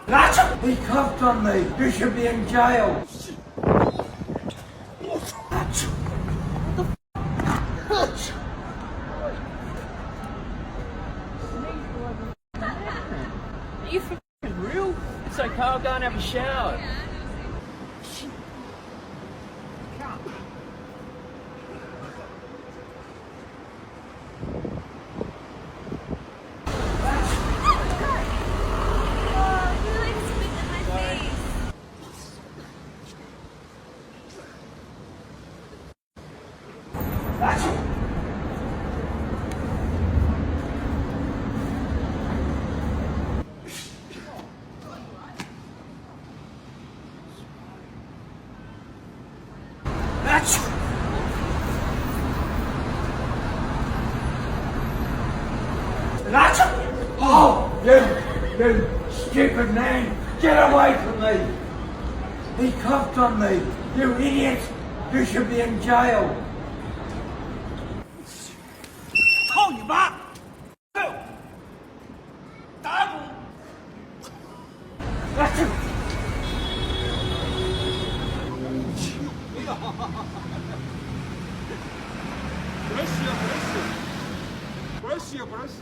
He cuffed on me. You should be in jail. Are you fucking real? It's okay, I'll go and have a shower. Oh, he likes to spit in my face. Oh, you stupid man. Get away from me. He cuffed on me. You idiot. You should be in jail. Told you, Bob! Double! Проще.